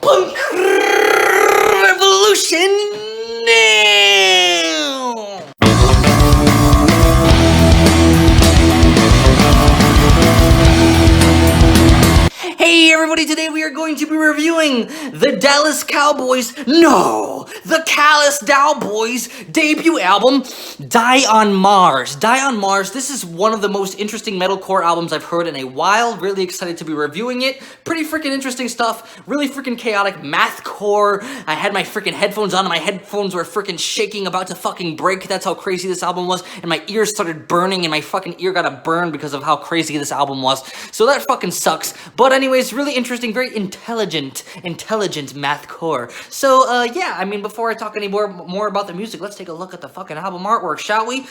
Punk Revolution now! Hey everybody, today we are going to be reviewing the Dallas Cowboys, the Callous Daoboys debut album, Die on Mars. Die on Mars, this is one of the most interesting metalcore albums I've heard in a while. Really excited to be reviewing it. Pretty freaking interesting stuff. Really freaking chaotic mathcore. I had my freaking headphones on and my headphones were freaking shaking, about to fucking break. That's how crazy this album was. And my ears started burning and my fucking ear got a burn because of how crazy this album was. So that fucking sucks. But anyways, really interesting, very intelligent mathcore. So yeah, I mean, before I talk any more about the music, let's take a look at the fucking album artwork, shall we?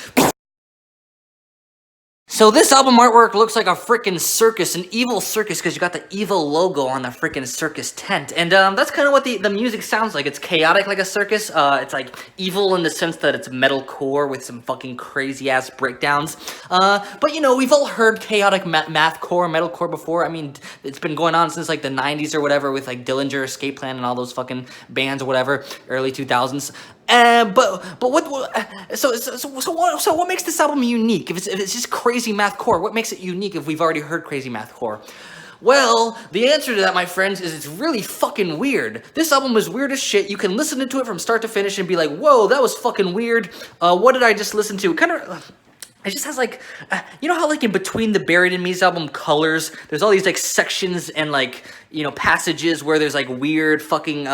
So this album artwork looks like a freaking circus, an evil circus, because you got the evil logo on the freaking circus tent. And that's kind of what the music sounds like. It's chaotic like a circus. It's like evil in the sense that it's metalcore with some fucking crazy-ass breakdowns. But, you know, we've all heard chaotic mathcore, metalcore before. I mean, it's been going on since, like, the 90s or whatever with, like, Dillinger, Escape Plan, and all those fucking bands or whatever, early 2000s. So what makes this album unique? If it's just crazy mathcore, what makes it unique if we've already heard crazy mathcore? Well, the answer to that, my friends, is it's really fucking weird. This album is weird as shit. You can listen to it from start to finish and be like, whoa, that was fucking weird. What did I just listen to? It just has, like, you know how, like, in between the Buried in Me's album, Colors, there's all these, like, sections and, like, you know, passages where there's, like, weird fucking,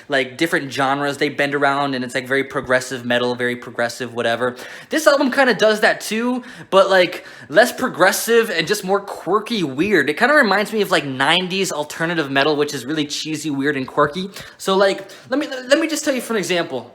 like, different genres they bend around, and it's, like, very progressive metal, very progressive whatever. This album kind of does that, too, but, like, less progressive and just more quirky weird. It kind of reminds me of, like, 90s alternative metal, which is really cheesy, weird, and quirky. So, like, let me just tell you for an example.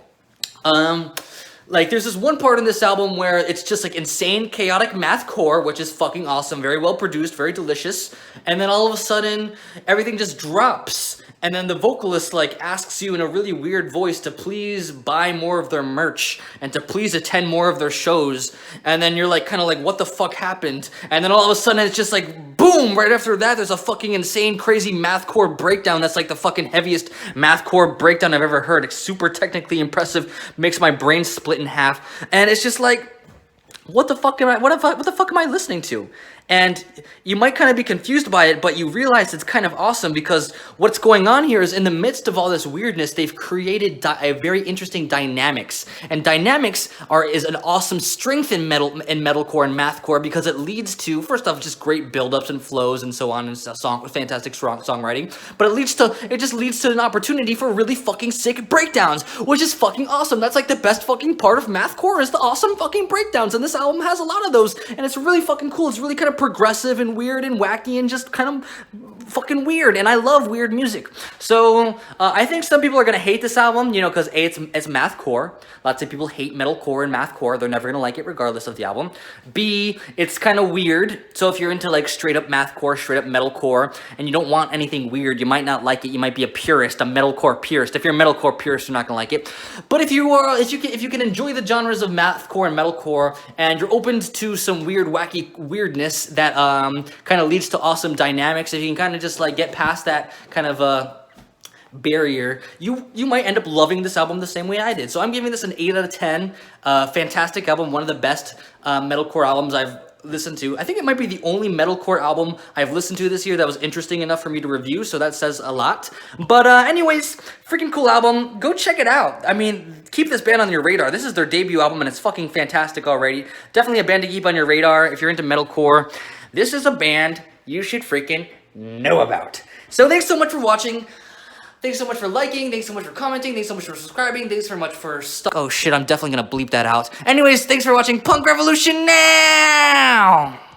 Like, there's this one part in this album where it's just, like, insane, chaotic mathcore, which is fucking awesome, very well produced, very delicious, and then all of a sudden, everything just drops, and then the vocalist, like, asks you in a really weird voice to please buy more of their merch, and to please attend more of their shows, and then you're, like, kind of like, what the fuck happened? And then all of a sudden, it's just, like, boom! Right after that, there's a fucking insane, crazy mathcore breakdown that's, like, the fucking heaviest mathcore breakdown I've ever heard. It's super technically impressive, makes my brain split in half, and it's just like, what the fuck am I listening to? And you might kind of be confused by it, but you realize it's kind of awesome because what's going on here is in the midst of all this weirdness, they've created a very interesting dynamics. And dynamics is an awesome strength in metalcore and mathcore because it leads to, first off, just great buildups and flows and so on, and fantastic songwriting. But it just leads to an opportunity for really fucking sick breakdowns, which is fucking awesome. That's like the best fucking part of mathcore is the awesome fucking breakdowns, and this album has a lot of those, and it's really fucking cool. It's really kind of progressive and weird and wacky and just kind of fucking weird, and I love weird music. So I think some people are gonna hate this album, you know, because A, it's mathcore. Lots of people hate metalcore and mathcore. They're never gonna like it regardless of the album. B, it's kind of weird, so if you're into like straight up mathcore, straight up metalcore, and you don't want anything weird, you might not like it. You might be a purist, a metalcore purist. If you're a metalcore purist, you're not gonna like it. But if you can enjoy the genres of mathcore and metalcore, and you're open to some weird, wacky weirdness that kind of leads to awesome dynamics, if you can kind of just like get past that kind of barrier, you might end up loving this album the same way I did. So I'm giving this an 8 out of 10. Fantastic album, one of the best metalcore albums I've listened to. I think it might be the only metalcore album I've listened to this year that was interesting enough for me to review, so that says a lot. But anyways, freaking cool album. Go check it out. I mean, keep this band on your radar. This is their debut album, and it's fucking fantastic already. Definitely a band to keep on your radar if you're into metalcore. This is a band you should freaking know about. So thanks so much for watching. Thanks so much for liking, thanks so much for commenting, thanks so much for subscribing, thanks so much for oh shit, I'm definitely gonna bleep that out. Anyways, thanks for watching Punk Revolution now!